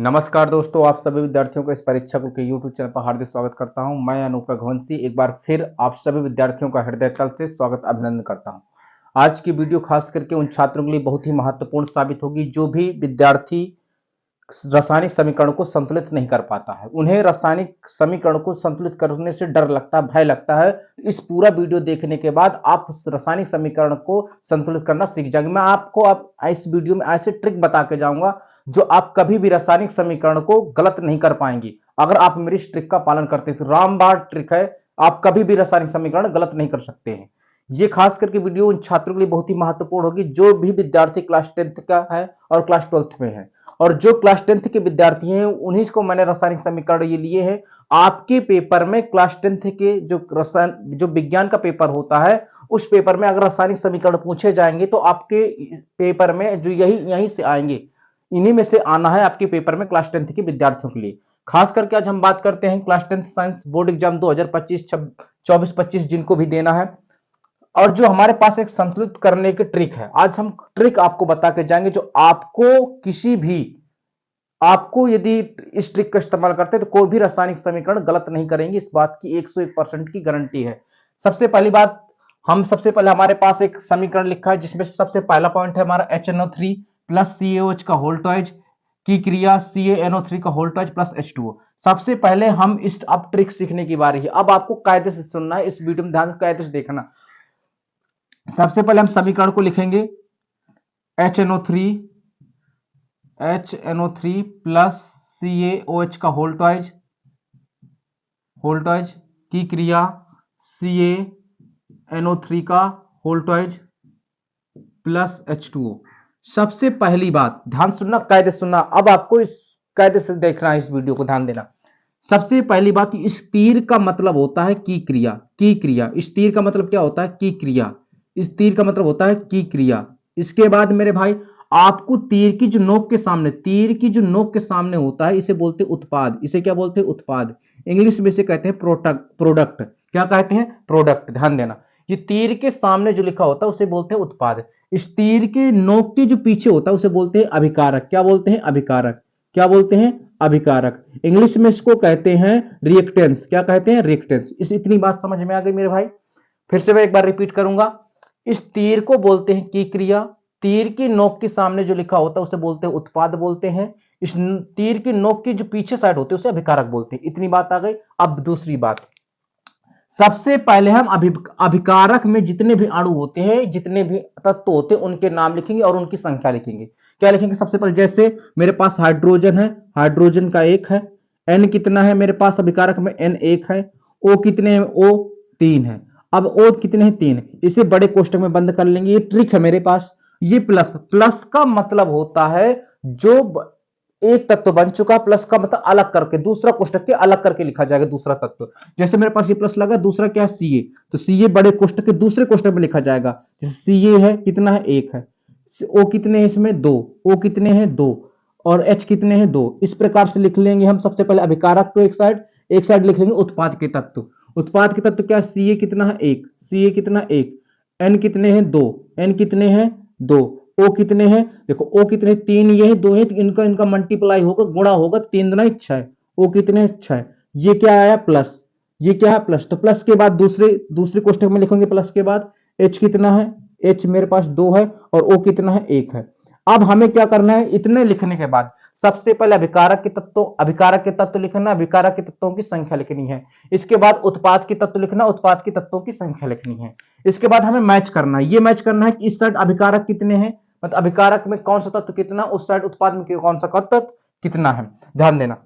नमस्कार दोस्तों, आप सभी विद्यार्थियों को इस परीक्षा कुल के YouTube चैनल पर हार्दिक स्वागत करता हूं। मैं अनूप रघुवंशी एक बार फिर आप सभी विद्यार्थियों का हृदय तल से स्वागत अभिनंदन करता हूं। आज की वीडियो खास करके उन छात्रों के लिए बहुत ही महत्वपूर्ण साबित होगी जो भी विद्यार्थी रासायनिक समीकरण को संतुलित नहीं कर पाता है। उन्हें रासायनिक समीकरण को संतुलित करने से डर लगता है, भय लगता है। इस पूरा वीडियो देखने के बाद आप रासायनिक समीकरण को संतुलित करना सीख जाएंगे। मैं आपको अब इस वीडियो में ऐसे ट्रिक बता के जाऊंगा जो आप कभी भी रासायनिक समीकरण को गलत नहीं कर पाएंगे। अगर आप मेरी इस ट्रिक का पालन करते हैं तो रामबाण ट्रिक है, आप कभी भी रासायनिक समीकरण गलत नहीं कर सकते हैं। ये खास करके वीडियो उन छात्रों के लिए बहुत ही महत्वपूर्ण होगी जो भी विद्यार्थी क्लास 10th का है और क्लास 12th में है। और जो क्लास 10th के विद्यार्थी हैं उन्हीं को मैंने रासायनिक समीकरण ये लिए हैं। आपके पेपर में क्लास 10th के जो विज्ञान का पेपर होता है उस पेपर में अगर रासायनिक समीकरण पूछे जाएंगे तो आपके पेपर में जो यहीं से आएंगे, इन्हीं में से आना है आपके पेपर में क्लास 10th के विद्यार्थियों के लिए। खास करके आज हम बात करते हैं class 10th science board exam 2025 24-25 जिनको भी देना है, और जो हमारे पास एक संतुलित करने की ट्रिक है। आज हम ट्रिक आपको बता के जाएंगे जो आपको यदि इस ट्रिक का इस्तेमाल करते हैं तो कोई भी रासायनिक समीकरण गलत नहीं करेंगे, इस बात की 101% की गारंटी है। सबसे पहली बात, सबसे पहले हमारे पास एक समीकरण लिखा है जिसमें सबसे पहला पॉइंट है हमारा HNO3 प्लस CaOH का होल टॉइज की क्रिया CaNO3 का होल टॉइज प्लस H2O। सबसे पहले हम इस अब ट्रिक सीखने की बारी है। अब आपको कायदे से सुनना है, इस वीडियो में ध्यान से कायदे से देखना। सबसे पहले हम समीकरण को लिखेंगे HNO3 प्लस CaOH का होल टॉइज की क्रिया CaNO3 का होल टॉइज प्लस H2O। सबसे पहली बात ध्यान सुनना, कायदे सुनना। अब आपको इस कायदे से देखना है, इस वीडियो को ध्यान देना। सबसे पहली बात, इस तीर का मतलब होता है की क्रिया। इस तीर का मतलब क्या होता है? की क्रिया। इस तीर का मतलब होता है की क्रिया। इसके बाद मेरे भाई, आपको तीर की जो नोक के सामने होता है इसे बोलते हैं उत्पाद। इसे क्या बोलते हैं? उत्पाद। इंग्लिश में इसे कहते हैं प्रोडक्ट। क्या कहते हैं? प्रोडक्ट। ध्यान देना, ये तीर के सामने जो लिखा होता है उसे बोलते हैं उत्पाद। इस तीर के नोक के जो पीछे होता है उसे बोलते हैं अभिकारक। क्या बोलते हैं? अभिकारक। क्या बोलते हैं? अभिकारक। इंग्लिश में इसको कहते हैं रिएक्टेंस। क्या कहते हैं? रिएक्टेंस। इतनी बात समझ में आ गई मेरे भाई? फिर से मैं एक बार रिपीट करूंगा। इस तीर को बोलते हैं की क्रिया। तीर की नोक के सामने जो लिखा होता है उसे बोलते हैं उत्पाद बोलते हैं। इस तीर की नोक की जो पीछे साइड होती है उसे अभिकारक बोलते हैं। इतनी बात आ गई। अब दूसरी बात, सबसे पहले हम अभिकारक में जितने भी अणु होते हैं, जितने भी तत्व होते हैं, उनके नाम लिखेंगे और उनकी संख्या लिखेंगे। क्या लिखेंगे? सबसे पहले जैसे मेरे पास हाइड्रोजन है, हाइड्रोजन का 1 है। N कितना है मेरे पास? अभिकारक में N 1 है। O कितने हैं? O 3 है। अब O कितने हैं? 3। इसे बड़े कोष्टक में बंद कर लेंगे। ये ट्रिक है मेरे पास। ये प्लस का मतलब होता है जो एक तत्व बन चुका, प्लस का मतलब अलग करके, दूसरा कोष्टक के अलग करके लिखा जाएगा दूसरा तत्व। जैसे मेरे पास ये प्लस लगा, दूसरा क्या है? Ca, तो Ca बड़े कोष्टक के दूसरे कोष्टक में लिखा जाएगा। जैसे Ca है, कितना है? 1 है। O कितने हैं इसमें? 2। O कितने हैं? 2। और H कितने हैं? 2। इस प्रकार से लिख लेंगे हम। सबसे पहले अभिकारक को एक साइड लिख लेंगे उत्पाद के तत्व। उत्पाद के तत्व क्या है? Ca कितना है? 1। Ca कितना? 1। N कितने हैं? 2। N कितने हैं? 2। O कितने हैं? देखो O कितने? 3, ये है 2 है, इनका मल्टीप्लाई होगा, गुणा होगा, 3 दूना 6। O कितने? 6। ये क्या आया? प्लस। ये क्या है? प्लस। तो प्लस के बाद दूसरे कोष्टक में लिखेंगे प्लस के बाद H कितना है? H मेरे पास 2 है और O कितना है? 1 है। अब हमें क्या करना है? इतने लिखने के बाद सबसे पहले अभिकारक के तत्व लिखना, अभिकारक के तत्वों की संख्या लिखनी है। इसके बाद उत्पाद के तत्व लिखना, उत्पाद के तत्वों की संख्या लिखनी है। इसके बाद हमें मैच करना है। ये मैच करना है कि इस साइड अभिकारक कितने हैं, मतलब अभिकारक में कौन सा तत्व कितना, उस साइड उत्पाद में कौन सा तत्व कितना है। ध्यान देना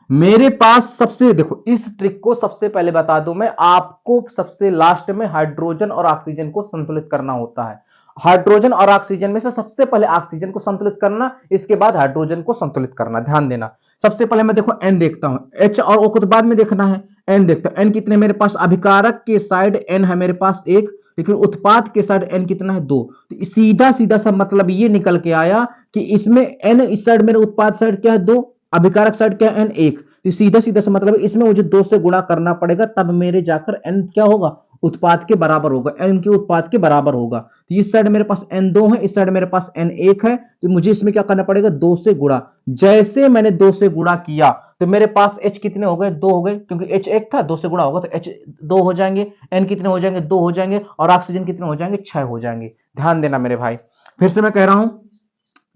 मेरे पास। सबसे देखो, इस ट्रिक को सबसे पहले बता दूं मैं आपको, सबसे लास्ट में हाइड्रोजन और ऑक्सीजन को संतुलित करना होता है। हाइड्रोजन और ऑक्सीजन में से सबसे पहले ऑक्सीजन को संतुलित करना, इसके बाद हाइड्रोजन को संतुलित करना। ध्यान देना, सबसे पहले मैं देखो N देखता हूं, H और O को तो बाद में देखना है। N देखता हूं, N कितने मेरे पास? अभिकारक के साइड N है मेरे पास 1, लेकिन उत्पाद के साइड N कितना है? 2। तो सीधा सा मतलब ये निकल के आया कि इसमें N इस साइड, मेरे उत्पाद साइड क्या है? 2, अभिकारक साइड क्या है? N 1। तो सीधा सा मतलब इसमें मुझे 2 से गुणा करना पड़ेगा, तब मेरे जाकर N क्या होगा? उत्पाद के बराबर होगा, n के उत्पाद के बराबर होगा। तो इस साइड मेरे पास n2 है, इस साइड मेरे पास n1 है, तो मुझे इसमें क्या करना पड़ेगा, 2 से गुणा। जैसे मैंने 2 से गुणा किया तो मेरे पास h कितने हो गए, 2 हो गए, क्योंकि h 1 था, 2 से गुणा होगा तो h 2 हो जाएंगे, n कितने हो जाएंगे, 2 हो जाएंगे, और ऑक्सीजन कितने हो जाएंगे, 6 हो जाएंगे। ध्यान देना मेरे भाई, फिर से मैं कह रहा हूं,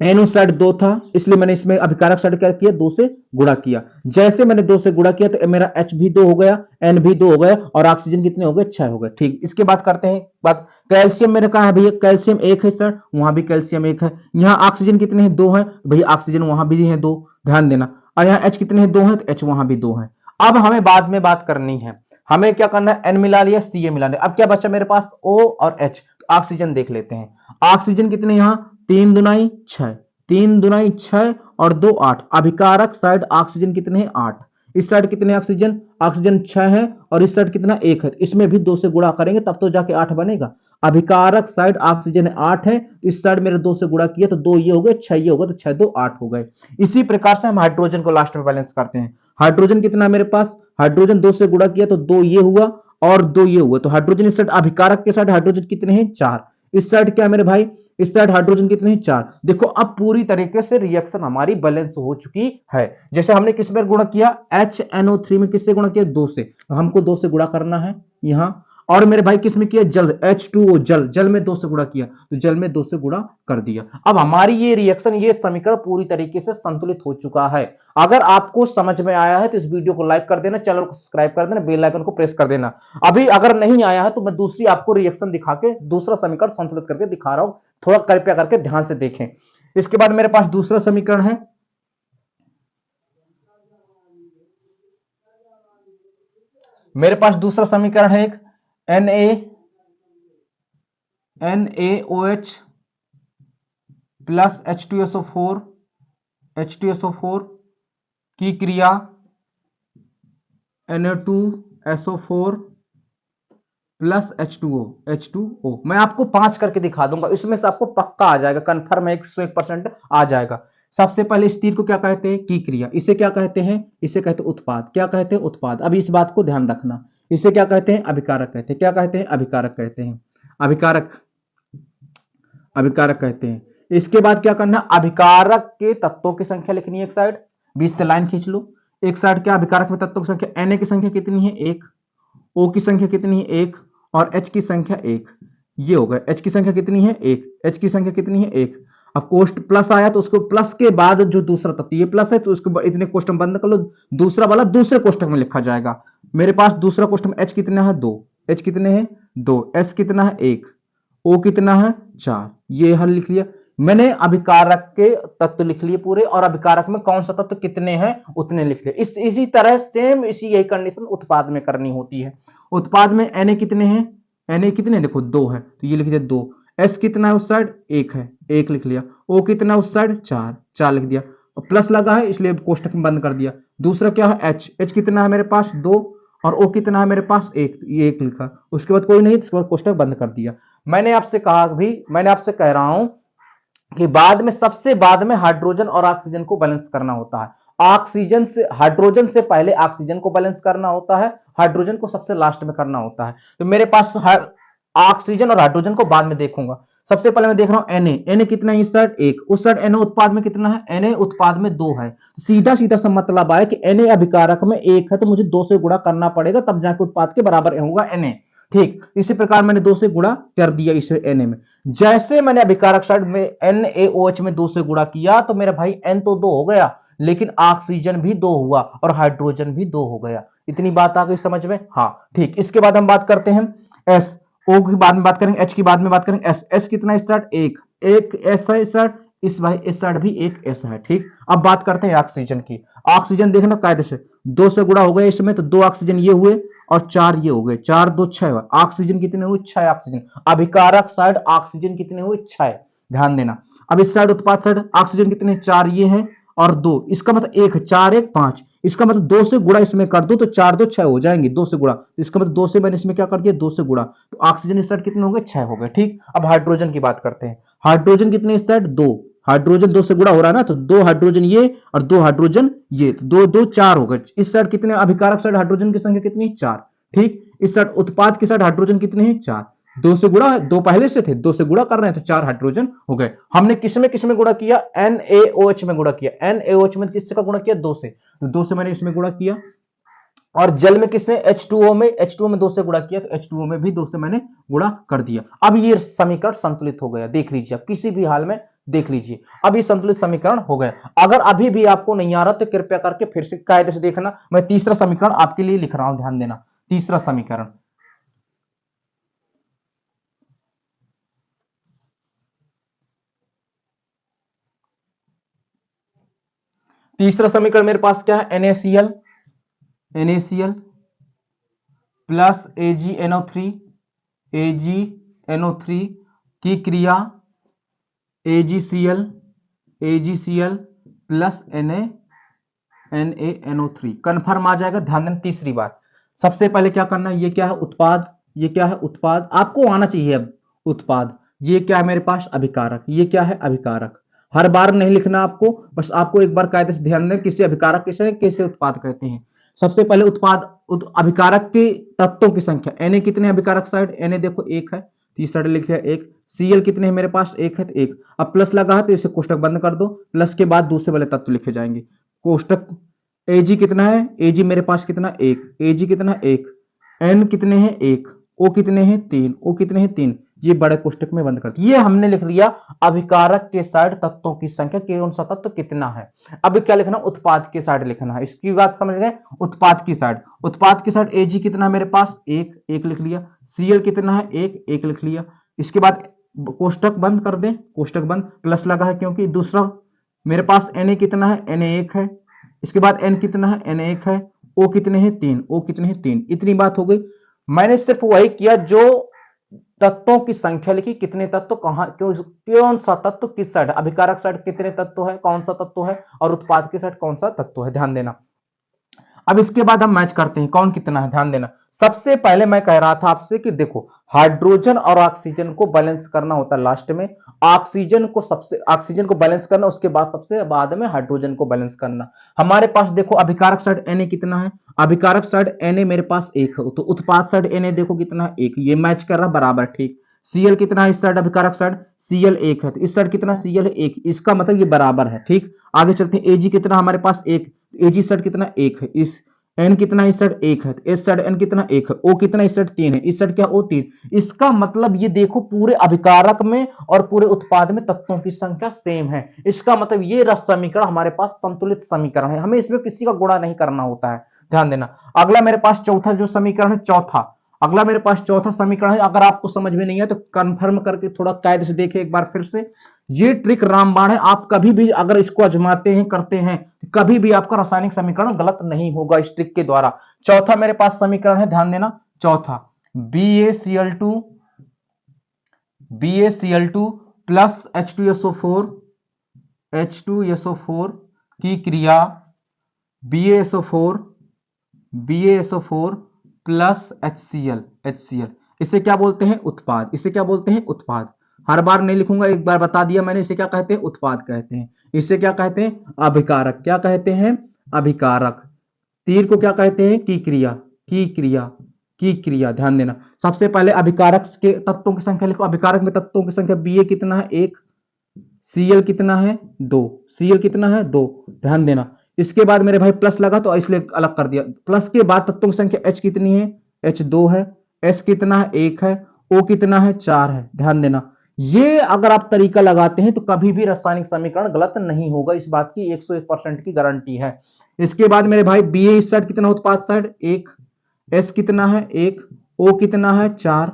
एन उस साइड 2 था, इसलिए मैंने इसमें अभिकारक साइड क्या किया, 2 से गुणा किया। जैसे मैंने 2 से गुणा किया तो मेरा H भी 2 हो गया, N भी 2 हो गया, और ऑक्सीजन कितने हो गए, 6 हो गए। ठीक, इसके बाद करते हैं बात, कैल्शियम मेरे कहा है भैया, कैल्शियम 1 है सर, वहां भी कैल्शियम 1 है। यहाँ ऑक्सीजन कितने हैं, 2 है, भैया ऑक्सीजन वहां भी है 2, ध्यान देना। और यहाँ H कितने हैं, 2 है, तो H वहां भी 2 है। अब हमें बाद में बात करनी है, हमें क्या करना है, N मिला लिया, Ca मिला लिया, अब क्या बचा मेरे पास, O और H। तो ऑक्सीजन देख लेते हैं, ऑक्सीजन कितने, यहाँ 3 दुनाई 6, 3 दुनाई 6 और 2 8। अभिकारक साइड ऑक्सीजन कितने हैं, 8। इस साइड कितने ऑक्सीजन, ऑक्सीजन 6 है, और इस साइड कितना 1 है, इसमें भी 2 से गुणा करेंगे तब तो जाके 8 बनेगा। अभिकारक साइड ऑक्सीजन 8 है, इस साइड मेरे 2 से गुणा किया तो 2 ये हो गए, 6 ये हो गए, तो 6 2 8 हो गए। इसी प्रकार से हम हाइड्रोजन को लास्ट में बैलेंस करते हैं। हाइड्रोजन कितना मेरे पास, हाइड्रोजन 2 से गुणा किया तो 2 ये हुआ और 2 ये हुआ, तो हाइड्रोजन इस साइड, अभिकारक के साइड हाइड्रोजन कितने हैं, 4। इस साइड क्या है मेरे भाई, इस साइड हाइड्रोजन कितने हैं, 4। देखो अब पूरी तरीके से रिएक्शन हमारी बैलेंस हो चुकी है। जैसे हमने किस में गुणा किया, HNO3 में किससे गुणा किया, 2 से, हमको 2 से गुणा करना है यहां। और मेरे भाई किस में किया, जल, H2O जल, जल में 2 से गुणा किया, तो जल में 2 से गुणा कर दिया। अब हमारी ये रिएक्शन, ये समीकरण पूरी तरीके से संतुलित हो चुका है। अगर आपको समझ में आया है तो इस वीडियो को लाइक कर देना, चैनल को सब्सक्राइब कर देना, बेल आइकन को प्रेस कर देना। अभी अगर नहीं आया है तो मैं दूसरी आपको रिएक्शन दिखा के दूसरा समीकरण संतुलित करके दिखा रहा हूं, थोड़ा कृपया करके ध्यान से देखें। इसके बाद मेरे पास दूसरा समीकरण है, मेरे पास दूसरा समीकरण है एक NaOH प्लस H2SO4 की क्रिया Na2SO4 प्लस H2O। मैं आपको 5 करके दिखा दूंगा, इसमें से आपको पक्का आ जाएगा, कंफर्म है, 100% आ जाएगा। सबसे पहले इस तीर को क्या कहते हैं, की क्रिया। इसे क्या कहते हैं, इसे कहते हैं उत्पाद। क्या कहते हैं, उत्पाद। अब इस बात को ध्यान रखना, इसे क्या कहते हैं, अभिकारक कहते हैं। क्या कहते हैं, अभिकारक कहते हैं, अभिकारक, अभिकारक कहते हैं। इसके बाद क्या करना, अभिकारक के तत्वों की संख्या लिखनी है एक साइड, बीच से लाइन खींच लो। एक साइड क्या, अभिकारक में तत्वों की संख्या, Na की संख्या कितनी है, 1, O की संख्या कितनी है, 1, और H की संख्या 1। ये हो गया, H की संख्या कितनी है, 1, H की संख्या कितनी है, 1। अब कोष्ट प्लस आया तो उसको प्लस के बाद जो दूसरा तत्व, ये प्लस है तो उसको इतने कोष्टक बंद कर लो, दूसरा वाला दूसरे कोष्टक में लिखा जाएगा। मेरे पास दूसरा कोष्टक में H कितना है, 2, H कितने हैं, 2, S कितना है, 1, O कितना है, 4। ये हल लिख लिया मैंने, अभिकारक के तत्व लिख लिए पूरे, और अभिकारक में कौन सा तत्व कितने हैं उतने लिख लिए। इसी तरह सेम इसी यही कंडीशन उत्पाद में करनी होती है। उत्पाद में Na कितने हैं, Na कितने, देखो 2 है तो ये लिख दिया 2। S कितना है उस साइड, 1 है, 1 लिख लिया। O कितना उस साइड, 4, 4 लिख दिया। और प्लस लगा है इसलिए कोष्टक में बंद कर दिया। दूसरा क्या है, H कितना है मेरे पास, 2, और O कितना है मेरे पास, 1, ये 1 लिखा। उसके बाद कोई नहीं, उसके बाद कोष्टक बंद कर दिया। मैंने आपसे कहा भी, मैंने आपसे कह रहा हूं कि बाद में, सबसे बाद में हाइड्रोजन और ऑक्सीजन को बैलेंस करना होता है। ऑक्सीजन से, हाइड्रोजन से पहले ऑक्सीजन को बैलेंस करना होता है, हाइड्रोजन को सबसे लास्ट में करना होता है। तो मेरे पास ऑक्सीजन और हाइड्रोजन को बाद में देखूंगा। सबसे पहले मैं देख रहा हूं Na कितना है, इस साइड 1, उस साइड Na उत्पाद में कितना है, Na उत्पाद में 2 है। सीधा सीधा सा मतलब आया कि Na अभिकारक में 1 है तो मुझे 2 से गुणा करना पड़ेगा, तब जाके उत्पाद के बराबर होगा Na। ठीक, इसी प्रकार मैंने 2 से गुणा कर दिया इसे Na में। जैसे मैंने अभिकारक साइड में NaOH में 2 से गुणा किया तो मेरा भाई N तो 2 हो गया, लेकिन ऑक्सीजन भी 2 हुआ और हाइड्रोजन भी 2 हो गया। इतनी बात आ गई समझ में, हाँ ठीक। इसके बाद हम बात करते हैं S, O की बाद में बात करेंगे, H की बाद में बात करेंगे। S कितना इस साइड, 1 S है इस साइड, इस भाई इस साइड भी 1 S है। ठीक, अब बात करते हैं ऑक्सीजन की। ऑक्सीजन देखना कायदे से, 2 से गुणा हो गया इसमें तो 2 ऑक्सीजन ये हुए और 4 ये हो गए, 4 2 6। ऑक्सीजन कितने हुए, 6 ऑक्सीजन। अभिकारक साइड ऑक्सीजन कितने हुए, 6। ध्यान देना। अब इस साइड उत्पाद साइड ऑक्सीजन कितने, 4 ये हैं और 2, इसका मतलब 1 4 1 5। इसका मतलब 2 से गुणा इसमें कर दो तो 4 2 6 हो जाएंगे, 2 से गुणा। इसका मतलब 2 से मैंने इसमें क्या कर दिया, 2 से गुणा, तो ऑक्सीजन इस साइड कितने हो गए, 6 हो गए। ठीक, अब हाइड्रोजन की बात करते हैं। हाइड्रोजन कितने इस साइड, 2। हाइड्रोजन 2 से गुणा हो रहा है ना, तो 2 हाइड्रोजन ये और 2 हाइड्रोजन ये, तो 2 2 4 हो गए। इस साइड कितने, अभिकारक साइड हाइड्रोजन की संख्या कितनी, 4। ठीक। इस साइड उत्पाद की साइड हाइड्रोजन कितने हैं 4, 2 से गुणा, 2 पहले से थे, 2 से गुणा कर रहे हैं तो 4 हाइड्रोजन हो गए। हमने किसमें गुणा किया, NaOH में गुणा किया। NaOH में किससे का गुणा किया 2 से, तो 2 से मैंने इसमें गुणा किया। और जल में किसने H2O में 2 से गुणा किया, तो H2O में भी 2 से मैंने गुणा कर दिया। अब ये समीकरण संतुलित हो गया, देख लीजिए आप किसी भी हाल में देख लीजिए, अब ये संतुलित समीकरण हो गया। अगर अभी भी आपको नहीं आ रहा तो कृपया करके फिर से कायदे से देखना। मैं तीसरा समीकरण आपके लिए लिख रहा हूं, ध्यान देना। तीसरा समीकरण, तीसरा समीकरण मेरे पास क्या है, NaCl प्लस AgNO3 की क्रिया AgCl प्लस NaNO3 कन्फर्म आ जाएगा। ध्यान देना तीसरी बात, सबसे पहले क्या करना है, ये क्या है उत्पाद, ये क्या है उत्पाद, आपको आना चाहिए अब उत्पाद। ये क्या है मेरे पास अभिकारक, ये क्या है अभिकारक। हर बार नहीं लिखना आपको, बस आपको एक बार कायदे से ध्यान दें किसे अभिकारक किसे कैसे उत्पाद कहते हैं। सबसे पहले उत्पाद अभिकारक के तत्वों की संख्या, Na कितने अभिकारक साइड, Na देखो 1 है, तीस साइड लिख दिया 1। Cl कितने हैं मेरे पास, 1 है तो 1। अब प्लस लगा है तो इसे कोष्टक बंद कर दो, प्लस के बाद दूसरे वाले तत्व लिखे जाएंगे। कोष्टक Ag कितना है, Ag मेरे पास कितना 1, Ag कितना 1, N कितने हैं 1, O कितने हैं 3, O कितने हैं 3, ये बड़े कोष्टक में बंद कर दिया। ये हमने लिख लिया अभिकारक के साइड तत्वों की संख्या, कौन सा तत्व कितना है। अब क्या लिखना, उत्पाद के साइड लिखना है, इसकी बात समझ गए। उत्पाद की साइड, उत्पाद की साइड Ag कितना है मेरे पास 1, 1 लिख लिया। Cl कितना है 1, 1 लिख लिया। इसके बाद कोष्टक बंद कर दें, कोष्टक बंद, प्लस लगा है क्योंकि दूसरा मेरे पास Na कितना है, Na 1 है। इसके बाद N कितना है, N 1 है। O कितने हैं 3, O कितने हैं 3। इतनी बात हो गई। मैंने सिर्फ वही किया जो तत्वों की संख्या लिखी, कितने तत्व कहां, कौन सा तत्व किस साइड, अभिकारक साइड कितने तत्व है, कौन सा तत्व है, और उत्पाद की साइड कौन सा तत्व है, ध्यान देना। अब इसके बाद हम मैच करते हैं कौन कितना है, ध्यान देना। सबसे पहले मैं कह रहा था आपसे कि देखो हाइड्रोजन और ऑक्सीजन को बैलेंस करना होता है लास्ट में, ऑक्सीजन को बैलेंस करना, उसके बाद सबसे बाद में हाइड्रोजन को बैलेंस करना। हमारे पास देखो अभिकारक साइड Na कितना है, अभिकारक साइड Na मेरे पास 1 है, तो उत्पाद साइड Na देखो कितना है 1, ये मैच कर रहा बराबर, ठीक। Cl कितना है इस साइड, अभिकारक साइड Cl 1 है, तो इस साइड कितना Cl है 1, इसका मतलब ये बराबर है, ठीक। आगे चलते हैं, Ag कितना हमारे पास 1, Ag साइड कितना 1 है, इस N कितना इस साइड 1 है, इस साइड N कितना 1 है, O कितना इस साइड 3 है, इस साइड क्या O 3। इसका मतलब ये देखो पूरे अभिकारक में और पूरे उत्पाद में तत्वों की संख्या सेम है। इसका मतलब ये रस समीकरण हमारे पास संतुलित समीकरण है, हमें इसमें किसी का गुणा नहीं करना होता है, ध्यान देना। अगला मेरे पास चौथा जो समीकरण है, अगला मेरे पास चौथा समीकरण है। अगर आपको समझ में नहीं है तो कंफर्म करके थोड़ा कायदे से देखें एक बार फिर से। ये ट्रिक रामबाण है, आप कभी भी अगर इसको आजमाते हैं करते हैं कभी भी आपका रासायनिक समीकरण गलत नहीं होगा इस ट्रिक के द्वारा। चौथा मेरे पास समीकरण है, ध्यान देना, चौथा BaCl2 प्लस H2SO4 की क्रिया BaSO4 प्लस HCl, इसे क्या बोलते हैं उत्पाद, इसे क्या बोलते हैं उत्पाद। हर बार नहीं लिखूंगा, एक बार बता दिया मैंने, इसे क्या कहते हैं उत्पाद कहते हैं। इसे क्या कहते हैं अभिकारक, क्या कहते हैं अभिकारक। तीर को क्या कहते हैं की क्रिया, ध्यान देना। सबसे पहले अभिकारक के तत्वों की संख्या लिखो, अभिकारक में तत्वों की संख्या Ba कितना है 1, Cl कितना है 2, Cl कितना है 2, ध्यान देना। इसके बाद मेरे भाई प्लस लगा तो इसलिए अलग कर दिया, प्लस के बाद तत्वों की संख्या H कितनी है, H 2 है, S कितना है 1 है, O कितना है 4 है, ध्यान देना। ये अगर आप तरीका लगाते हैं तो कभी भी रासायनिक समीकरण गलत नहीं होगा, इस बात की 101% की गारंटी है। इसके बाद मेरे भाई Ba इस साइड कितना उत्पाद साइड 1, S कितना है 1, O कितना है 4,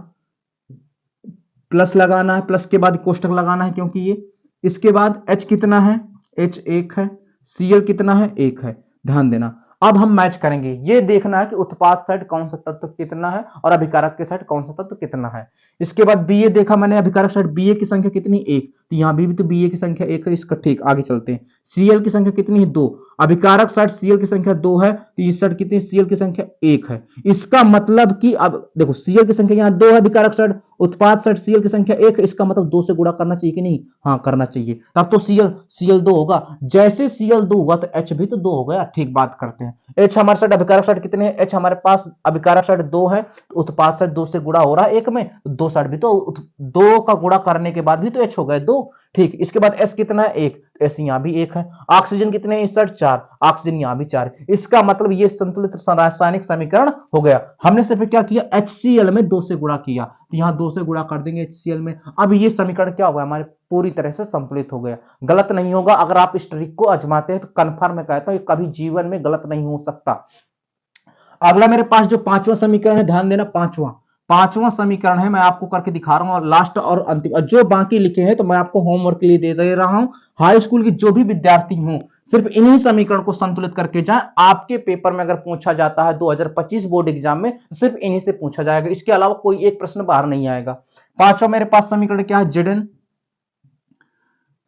प्लस लगाना है, प्लस के बाद कोष्टक लगाना है क्योंकि ये। इसके बाद H कितना है, H 1 है, Cl कितना है 1 है, ध्यान देना। अब हम मैच करेंगे, ये देखना है कि उत्पाद साइड कौन सा तत्व कितना है और अभिकारक के साइड कौन सा तत्व कितना है। इसके बाद Ba देखा मैंने, अभिकारक साइड Ba की संख्या कितनी 1, तो यहां भी तो Ba की संख्या 1 है, इसका ठीक। आगे चलते हैं, Cl की संख्या कितनी है 2, अभिकारक साइड Cl की संख्या 2 है, तो इस साइड कितनी Cl की संख्या 1 है। इसका मतलब कि अब देखो Cl की संख्या यहाँ 2 है, विकारक साइड, उत्पाद साइड Cl की संख्या 1 है, इसका मतलब 2 से गुणा करना चाहिए कि नहीं? हाँ करना चाहिए। तब तो Cl 2 होगा, जैसे Cl 2 हुआ तो H भी तो 2 हो गया। ठीक, बात करते हैं। H हमारे साइड अभिकारक साइड कितने हैं? H हमारे पास अभिकारक साइड 2 है, तो उत्पाद साइड 2 से गुणा हो रहा है 1 में, तो 2 साइड भी तो 2 का गुणा करने के बाद भी तो H हो गए 2। ठीक, इसके बाद S कितना है? 1, S यहाँ भी 1 है। ऑक्सीजन कितने हैं इस साइड? 4, ऑक्सीजन यहाँ भी 4। इसका मतलब ये संतुलित रासायनिक समीकरण हो गया। हमने सिर्फ क्या किया? HCl में 2 से गुणा किया, तो यहाँ 2 से गुणा कर देंगे HCl में। अब ये समीकरण क्या होगा? हमारे पूरी तरह से संतुलित हो गया। गलत नहीं होगा, अगर आप इस ट्रिक को आजमाते हैं तो कंफर्म मैं कहता हूं कभी जीवन में गलत नहीं हो सकता। अगला मेरे पास जो पांचवा समीकरण है, ध्यान देना, पांचवा समीकरण है, मैं आपको करके दिखा रहा हूं, और लास्ट और अंतिम जो बाकी लिखे हैं तो मैं आपको होमवर्क के लिए दे रहा हूं। हाई स्कूल के जो भी विद्यार्थी हों सिर्फ इन्हीं समीकरण को संतुलित करके जाएं। आपके पेपर में अगर पूछा जाता है 2025 बोर्ड एग्जाम में, सिर्फ इन्हीं से पूछा जाएगा, इसके अलावा कोई एक प्रश्न बाहर नहीं आएगा। पांचवा मेरे पास समीकरण क्या है? Zn,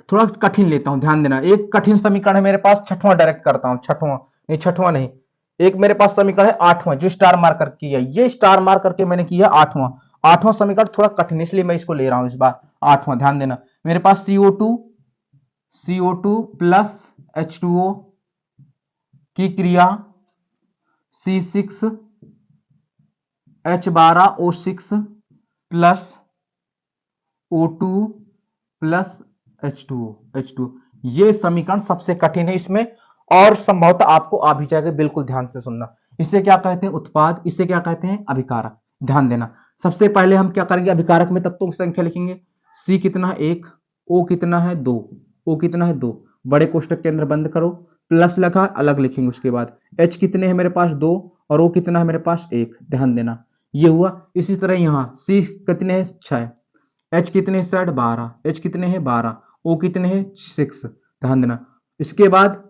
थोड़ा कठिन लेता हूं, ध्यान देना। एक कठिन समीकरण है मेरे पास, छठवां डायरेक्ट करता हूं, छठवां नहीं, एक मेरे पास समीकरण है 8वां, जो स्टार मार्क करके किया, ये स्टार मार्क करके मैंने किया 8वां समीकरण थोड़ा कठिन, इसलिए मैं इसको ले रहा हूं इस बार 8वां। ध्यान देना, मेरे पास CO2 प्लस H2O की क्रिया C6H12O6 plus O2 plus H2O। ये समीकरण सबसे कठिन है इसमें, और संभवतः आपको आ भी जाएगा, बिल्कुल ध्यान से सुनना। इसे क्या कहते हैं? उत्पाद। इसे क्या कहते हैं? अभिकारक। ध्यान देना, सबसे पहले हम क्या करेंगे? अभिकारक में तत्वों की संख्या लिखेंगे। C कितना है? 1, O कितना है? 2, O कितना है? 2, बड़े कोष्टक के अंदर बंद करो, प्लस लगा, अलग लिखेंगे। उसके बाद H कितने हैं मेरे पास? 2, और O कितना है मेरे पास? 1। ध्यान देना, ये हुआ। इसी तरह यहाँ C कितने हैं? 6, H कितने साइड? 12, H कितने हैं? 12, O कितने हैं? 6। ध्यान देना, इसके बाद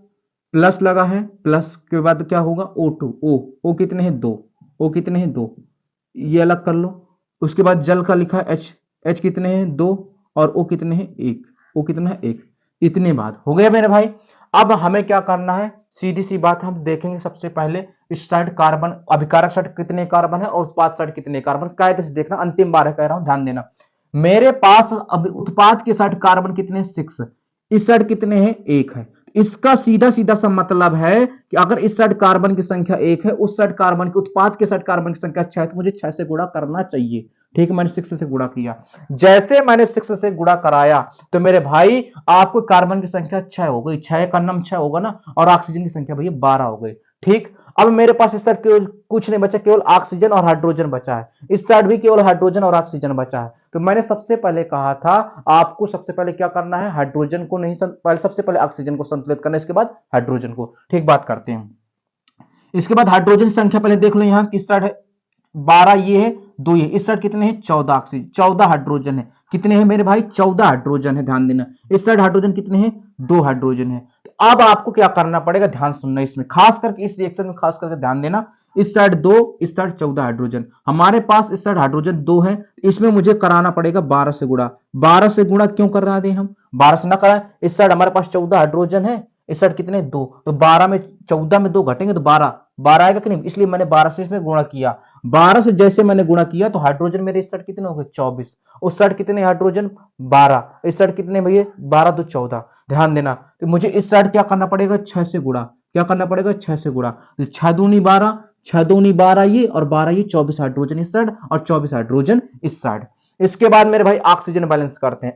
प्लस लगा है, प्लस के बाद क्या होगा? O2, O कितने हैं? 2, O कितने हैं? 2, ये अलग कर लो। उसके बाद जल का लिखा है H कितने हैं? 2, और O कितने हैं? 1, O कितना है? 1। इतने बात हो गया मेरे भाई। अब हमें क्या करना है? सीधी सी बात हम देखेंगे। सबसे पहले इस साइड कार्बन, अभिकारक साइड कितने कार्बन है, और उत्पाद साइड कितने कार्बन, कायदे से देखना, अंतिम बार कह रहा हूं, ध्यान देना। मेरे पास अब उत्पाद के साइड कार्बन कितने? 6, इस साइड कितने हैं? 1 है। इसका सीधा सीधा सा मतलब है कि अगर इस साइड कार्बन की संख्या 1 है, उस साइड कार्बन के, उत्पाद के साइड कार्बन की संख्या 6 है, तो मुझे 6 से गुणा करना चाहिए। ठीक है, मैंने 6 से गुणा किया। जैसे मैंने 6 से गुणा कराया तो मेरे भाई आपको कार्बन की संख्या 6 हो गई, 6 का नम 6 होगा ना, और ऑक्सीजन की संख्या भैया 12 हो गई। ठीक, अब मेरे पास इस साइड केवल कुछ नहीं बचा, केवल ऑक्सीजन और हाइड्रोजन बचा है। इस साइड भी केवल हाइड्रोजन और ऑक्सीजन बचा है। तो मैंने सबसे पहले कहा था आपको सबसे पहले क्या करना है? हाइड्रोजन को नहीं, पहले सबसे पहले ऑक्सीजन को संतुलित करना है, इसके बाद हाइड्रोजन को। ठीक, बात करते हैं। इसके बाद हाइड्रोजन संख्या पहले देख लो, यहाँ किस साइड है? 12 ये है, 2 ये, इस साइड कितने हैं? 14 ऑक्सीजन, 14 हाइड्रोजन है। कितने हैं मेरे भाई? 14 हाइड्रोजन है। ध्यान देना, इस साइड हाइड्रोजन कितने हैं? 2 हाइड्रोजन है। तो अब आपको क्या करना पड़ेगा? ध्यान सुनना, इसमें खास करके इस रिएक्शन में खास करके ध्यान देना। इस साइड 2, इस साइड 14 हाइड्रोजन, हमारे पास इस साइड हाइड्रोजन 2 है, इसमें मुझे कराना पड़ेगा 12 से गुणा। 12 से गुणा क्यों करा दें हम? 12 से ना कराएं, इस साइड हमारे पास 14 हाइड्रोजन है, इस साइड कितने? 2, तो 12 में 14 में 2 घटेंगे तो 12 आएगा कि नहीं? इसलिए मैंने 12 से इसमें गुणा किया। 12 से जैसे मैंने गुणा किया तो हाइड्रोजन मेरे इस साइड कितने हो गए? 24, उस साइड कितने हाइड्रोजन? 12, इस साइड कितने भैया? 12 2 14। ध्यान देना, तो मुझे इस साइड क्या करना पड़ेगा? 6 से गुणा। क्या करना पड़ेगा? 6 से गुणा, तो 6 दूनी 12, 6 दूनी 12 ये, और 12 ये, 24 हाइड्रोजन इस साइड और 24 हाइड्रोजन इस साइड। इसके बाद मेरे भाई ऑक्सीजन बैलेंस करते हैं।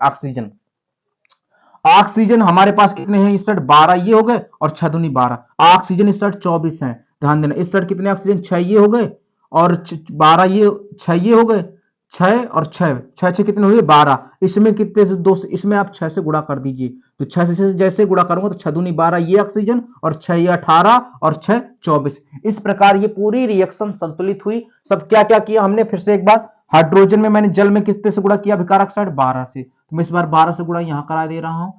ऑक्सीजन हमारे पास कितने हैं? इस साइड 12 ये हो गए, और 6 दूनी 12, ऑक्सीजन इस साइड 24 है। ध्यान देना, इस साइड कितने ऑक्सीजन? 6 ये हो गए, और 12 ये, 6 ये हो गए, 6 और 6, 6 कितने हुए? 12। इसमें कितने से? 2, इसमें आप 6 से गुणा कर दीजिए, तो 6 से जैसे गुणा करूंगा तो 6 दूनी 12 ये ऑक्सीजन, और 6 ये 18, और 6 24। इस प्रकार ये पूरी रिएक्शन संतुलित हुई। सब क्या क्या किया हमने? फिर से एक बार, हाइड्रोजन में मैंने जल में कितने से गुणा किया? अभिकारक साइड 12 से, तो मैं इस बार 12 से गुणा यहां करा दे रहा हूं।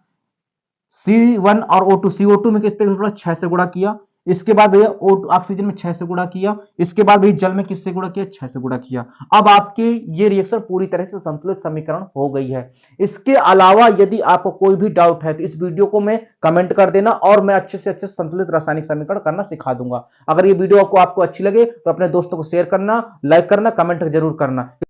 C1 और O2, CO2 में कितने से गुणा? 6 से गुणा किया। इसके बाद भैया ऑक्सीजन में 6 से गुणा किया, इसके बाद भैया जल में किससे गुणा किया, 6 से गुणा किया। अब आपकी ये रिएक्शन पूरी तरह से संतुलित समीकरण हो गई है। इसके अलावा यदि आपको कोई भी डाउट है तो इस वीडियो को मैं कमेंट कर देना और मैं अच्छे से अच्छे संतुलित रासायनिक समीकरण करना सिखा दूंगा। अगर ये वीडियो आपको अच्छी लगे तो अपने दोस्तों को शेयर करना, लाइक करना, कमेंट जरूर करना।